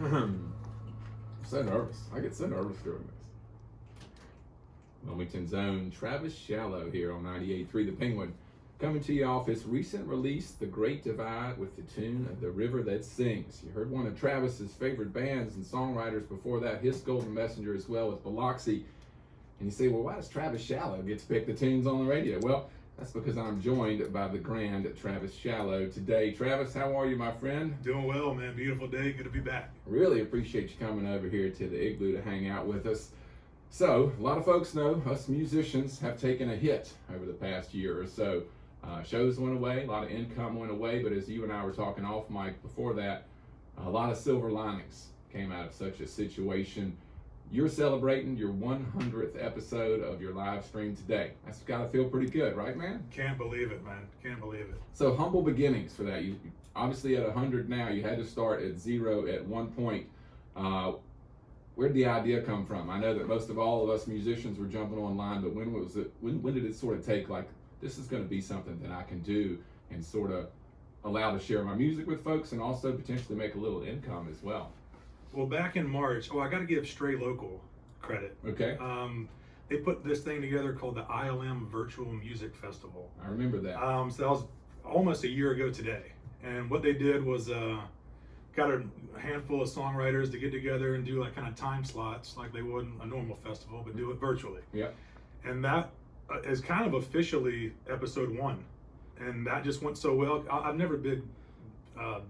I'm so nervous. I get so nervous doing this. Wilmington's own Travis Shallow here on 98.3 The Penguin, coming to you off his recent release, The Great Divide, with the tune of The River That Sings. You heard one of Travis's favorite bands and songwriters before that, his Golden Messenger as well, with Biloxi. And you say, well, why does Travis Shallow get to pick the tunes on the radio? Well, that's because I'm joined by the grand Travis Shallow today. Travis, how are you, my friend? Doing well, man. Beautiful day. Good to be back. Really appreciate you coming over here to the igloo to hang out with us. So, a lot of folks know us musicians have taken a hit over the past year or so. Shows went away, a lot of income went away, but as you and I were talking off mic before that, a lot of silver linings came out of such a situation. You're celebrating your 100th episode of your live stream today. That's got to feel pretty good, right, man? Can't believe it, man. Can't believe it. So humble beginnings for that. You obviously at 100 now, you had to start at 0 at one point. Where'd the idea come from? I know that most of all of us musicians were jumping online, but when was it? When did it sort of take like, this is going to be something that I can do and sort of allow to share my music with folks and also potentially make a little income as well? Well, back in March, I got to give Stray Local credit. Okay. They put this thing together called the ILM Virtual Music Festival. I remember that. So that was almost a year ago today. And what they did was got a handful of songwriters to get together and do like kind of time slots like they would a normal festival, but do it virtually. Yeah. And that is kind of officially episode 1. And that just went so well. I've never been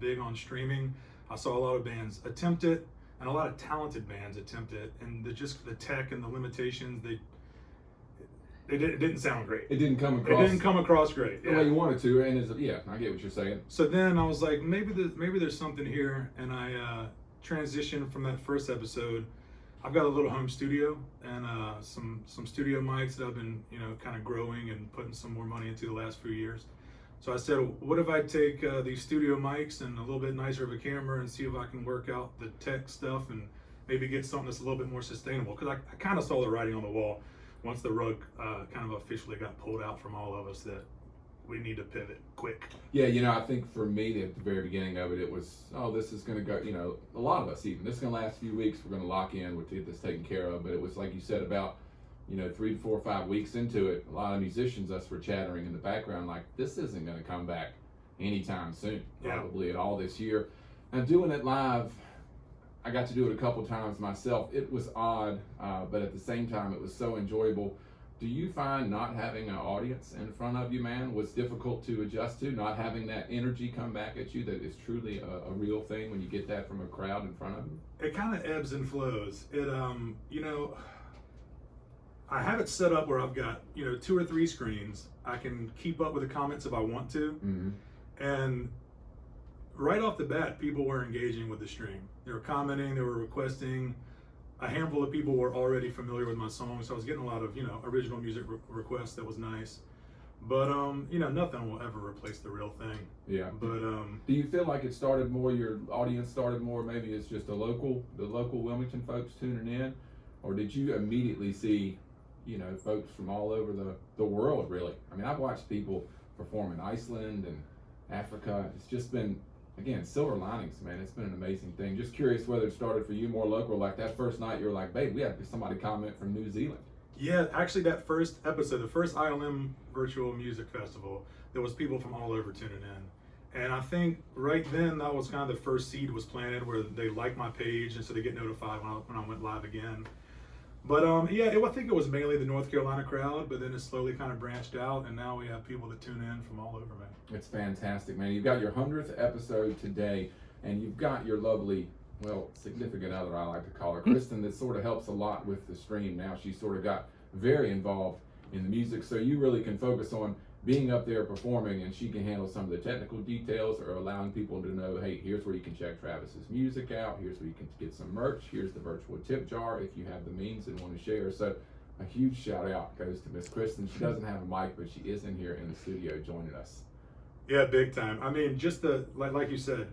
big on streaming. I saw a lot of bands attempt it, and a lot of talented bands attempt it, and the tech and the limitations, it didn't sound great. It didn't come across. It didn't come across great. The way you wanted to, and I get what you're saying. So then I was like, maybe there's something here, and I transitioned from that first episode. I've got a little home studio and some studio mics that I've been kind of growing and putting some more money into the last few years. So I said, what if I take these studio mics and a little bit nicer of a camera and see if I can work out the tech stuff and maybe get something that's a little bit more sustainable? Because I kind of saw the writing on the wall once the rug kind of officially got pulled out from all of us that we need to pivot quick. Yeah, I think for me at the very beginning of it, it was, this is going to go, a lot of us even, this is going to last a few weeks, we're going to lock in, we'll get this taken care of. But it was like you said, about 3, 4, 5 weeks into it, a lot of musicians, us were chattering in the background like, this isn't going to come back anytime soon, probably at all this year. And doing it live, I got to do it a couple times myself. It was odd, but at the same time, it was so enjoyable. Do you find not having an audience in front of you, man, was difficult to adjust to? Not having that energy come back at you that is truly a real thing when you get that from a crowd in front of you? It kind of ebbs and flows. It, I have it set up where I've got, 2 or 3 screens. I can keep up with the comments if I want to. Mm-hmm. And right off the bat, people were engaging with the stream. They were commenting, they were requesting. A handful of people were already familiar with my songs, so I was getting a lot of, original music requests. That was nice. But, nothing will ever replace the real thing. Yeah. But, do you feel like it started more, your audience started more, maybe it's just the local Wilmington folks tuning in? Or did you immediately see, folks from all over the world, really? I mean, I've watched people perform in Iceland and Africa. It's just been, again, silver linings, man. It's been an amazing thing. Just curious whether it started for you more local, like that first night you were like, babe, we had somebody comment from New Zealand. Yeah, actually that first episode, the first ILM Virtual Music Festival, there was people from all over tuning in. And I think right then that was kind of the first seed was planted where they like my page and so they get notified when I went live again. But I think it was mainly the North Carolina crowd, but then it slowly kind of branched out, and now we have people that tune in from all over, man. It's fantastic, man. You've got your 100th episode today, and you've got your lovely, significant other, I like to call her, Kristen, that sort of helps a lot with the stream now. She's sort of got very involved in the music, so you really can focus on being up there performing, and she can handle some of the technical details or allowing people to know, hey, here's where you can check Travis's music out, here's where you can get some merch, here's the virtual tip jar if you have the means and want to share. So a huge shout out goes to Miss Kristen. She doesn't have a mic, but she is in here in the studio joining us. Yeah, big time. I mean, just like you said,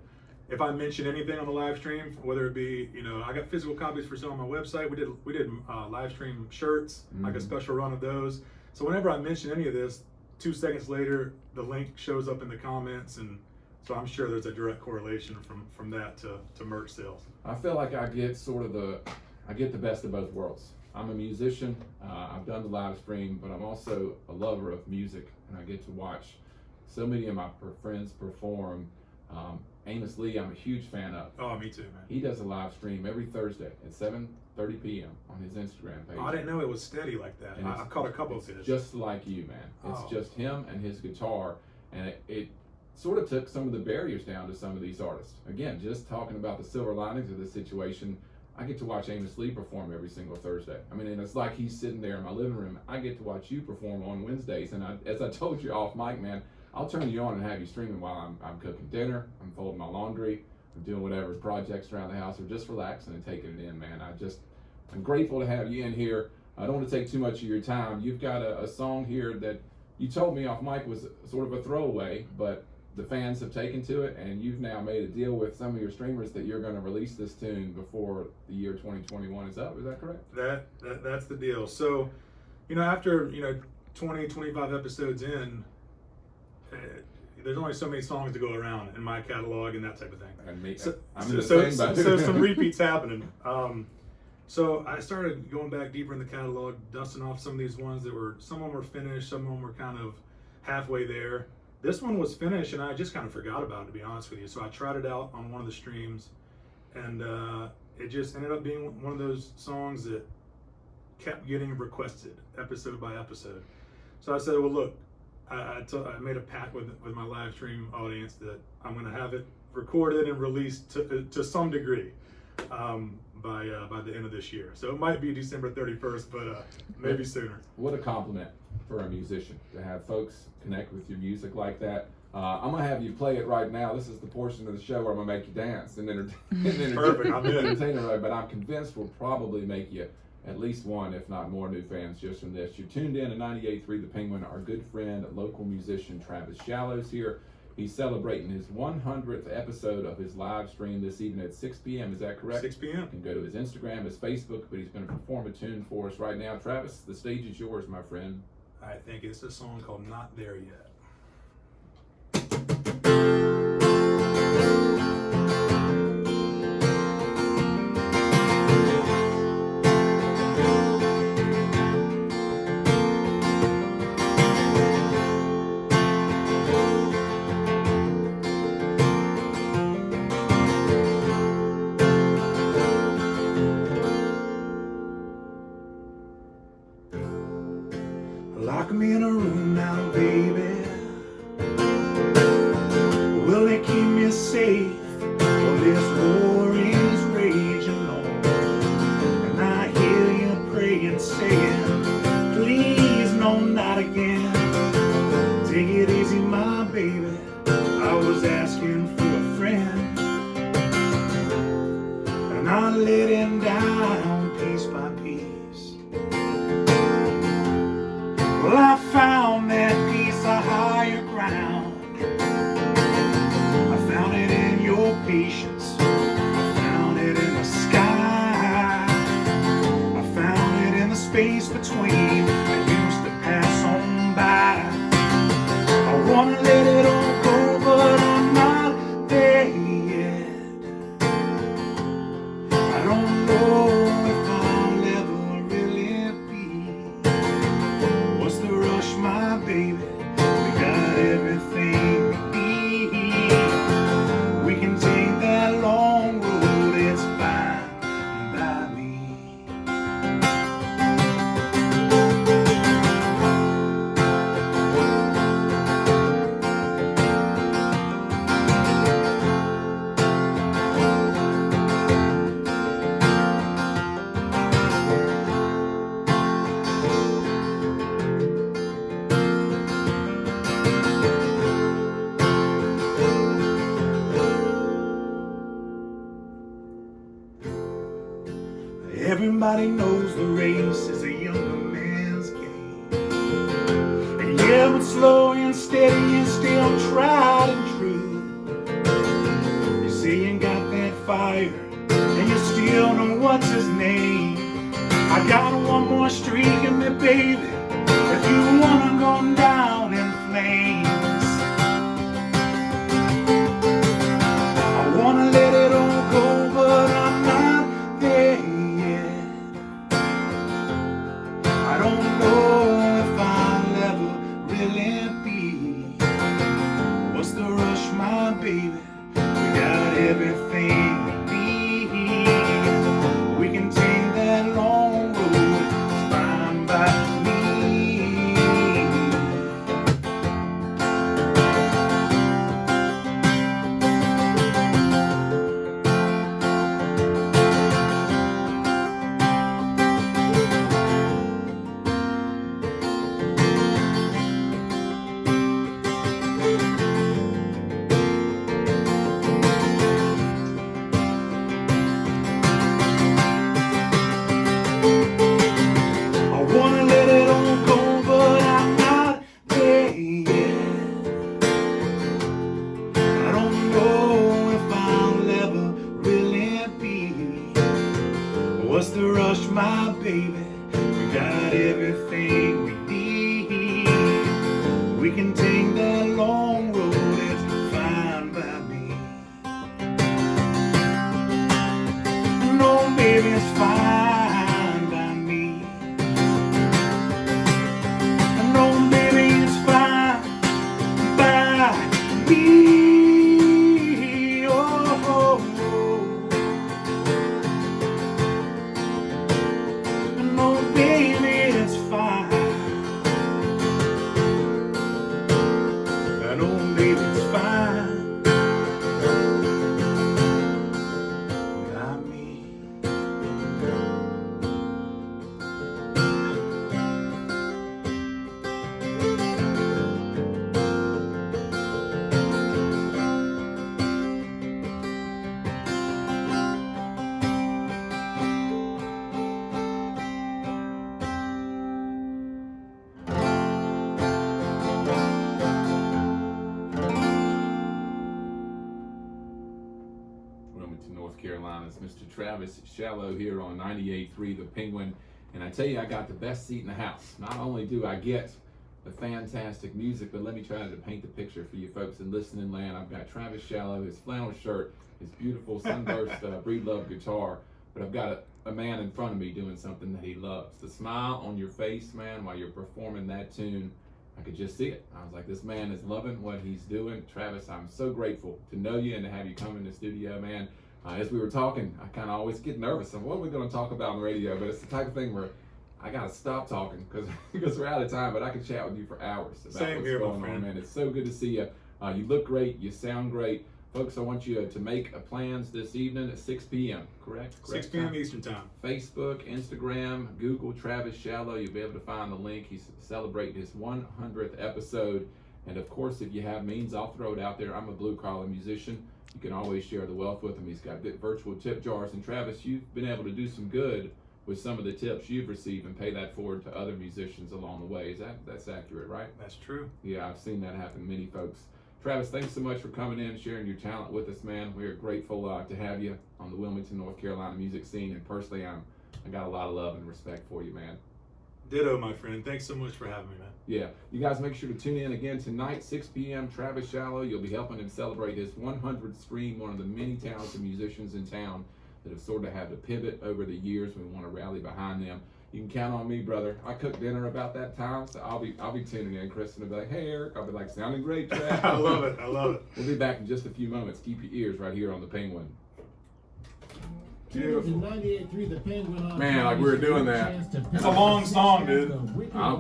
if I mention anything on the live stream, whether it be, I got physical copies for sale on my website. We did live stream shirts, like a special run of those. So whenever I mention any of this, 2 seconds later, the link shows up in the comments, and So I'm sure there's a direct correlation from that to merch sales. I feel like I get the best of both worlds. I'm a musician. I've done the live stream, but I'm also a lover of music, and I get to watch so many of my friends perform. Amos Lee, I'm a huge fan of. Oh, me too, man. He does a live stream every Thursday at 7:30 p.m. on his Instagram page. Oh, I didn't know it was steady like that. I've caught a couple of his. Just like you, man. It's just him and his guitar, and it sort of took some of the barriers down to some of these artists. Again, just talking about the silver linings of this situation, I get to watch Amos Lee perform every single Thursday. I mean, and it's like he's sitting there in my living room. I get to watch you perform on Wednesdays, and as I told you off mic, man, I'll turn you on and have you streaming while I'm cooking dinner, I'm folding my laundry, I'm doing whatever projects around the house, or just relaxing and taking it in, man. I'm grateful to have you in here. I don't want to take too much of your time. You've got a song here that you told me off mic was sort of a throwaway, but the fans have taken to it, and you've now made a deal with some of your streamers that you're going to release this tune before the year 2021 is up. Is that correct? That's the deal. So, after 20, 25 episodes in, there's only so many songs to go around in my catalog and that type of thing. And me, So so some repeats happening. So I started going back deeper in the catalog, dusting off some of these ones some of them were finished, some of them were kind of halfway there. This one was finished, and I just kind of forgot about it, to be honest with you. So I tried it out on one of the streams, and it just ended up being one of those songs that kept getting requested episode by episode. So I said, well, look, I made a pact with my live stream audience that I'm going to have it recorded and released to some degree by the end of this year. So it might be December 31st, but maybe sooner. What a compliment for a musician to have folks connect with your music like that. I'm gonna have you play it right now. This is the portion of the show where I'm gonna make you dance and Perfect. I'm in. entertain everybody. But I'm convinced we'll probably make you at least one, if not more, new fans just from this. You're tuned in to 98.3 The Penguin. Our good friend, local musician Travis Shallow's here. He's celebrating his 100th episode of his live stream this evening at 6 p.m. Is that correct? 6 p.m. You can go to his Instagram, his Facebook, but he's going to perform a tune for us right now. Travis, the stage is yours, my friend. I think it's a song called Not There Yet. Lock me in a room now, baby. Will they keep me safe? Well, this war is raging on, and I hear you praying, saying, please, no, not again. Take it easy, my baby. I was asking for a friend, and I let him down piece by piece. Well, I found that piece of higher ground. I found it in your patience. I found it in the sky. I found it in the space between. I used to pass on by. I wanna let it all go, but I'm not there yet. I don't know if I'll ever really be. What's the rush, my baby? We got everything we need. We can take that long road, it's fine by me. Everybody knows the race is a younger man's game. And yeah, but slow and steady and still tried and true. You see you got that fire, and you still know what's his name. I got one more streak in me, baby, if you wanna go down in flames. What's the rush, my baby? We got everything we need. We can take that long road, it's fine by me. No, baby, it's fine by me. No, baby, it's fine by me. Wilmington, North Carolina's Mr. Travis Shallow here on 98.3 The Penguin. And I tell you, I got the best seat in the house. Not only do I get the fantastic music, but let me try to paint the picture for you folks in listening land. I've got Travis Shallow, his flannel shirt, his beautiful sunburst Breedlove guitar, but I've got a man in front of me doing something that he loves. The smile on your face, man, while you're performing that tune, I could just see it. I was like, this man is loving what he's doing. Travis, I'm so grateful to know you and to have you come in the studio, man. As we were talking, I kind of always get nervous of what are we going to talk about on the radio, but it's the type of thing where I got to stop talking because we're out of time, but I could chat with you for hours about Same what's here, going my friend. on, man. It's so good to see you. You look great. You sound great. Folks, I want you to make plans this evening at 6 p.m., correct? 6 p.m. Eastern Time. Facebook, Instagram, Google Travis Shallow. You'll be able to find the link. He's celebrating his 100th episode. And of course, if you have means, I'll throw it out there. I'm a blue-collar musician. You can always share the wealth with him. He's got virtual tip jars. And Travis, you've been able to do some good with some of the tips you've received and pay that forward to other musicians along the way. That's accurate, right? That's true. Yeah, I've seen that happen. Many folks. Travis, thanks so much for coming in, sharing your talent with us, man. We are grateful to have you on the Wilmington, North Carolina music scene. And personally, I got a lot of love and respect for you, man. Ditto, my friend. Thanks so much for having me, man. Yeah, you guys make sure to tune in again tonight, 6 p.m. Travis Shallow. You'll be helping him celebrate his 100th stream, one of the many talented musicians in town that have sort of had to pivot over the years. We want to rally behind them. You can count on me, brother. I cook dinner about that time, so I'll be tuning in. Kristen will be like, "Hey, Eric." I'll be like, "Sounding great, Trav." I love it. I love it. We'll be back in just a few moments. Keep your ears right here on the Penguin. Beautiful. Man, Man, like we were doing that. It's a long song, dude. I don't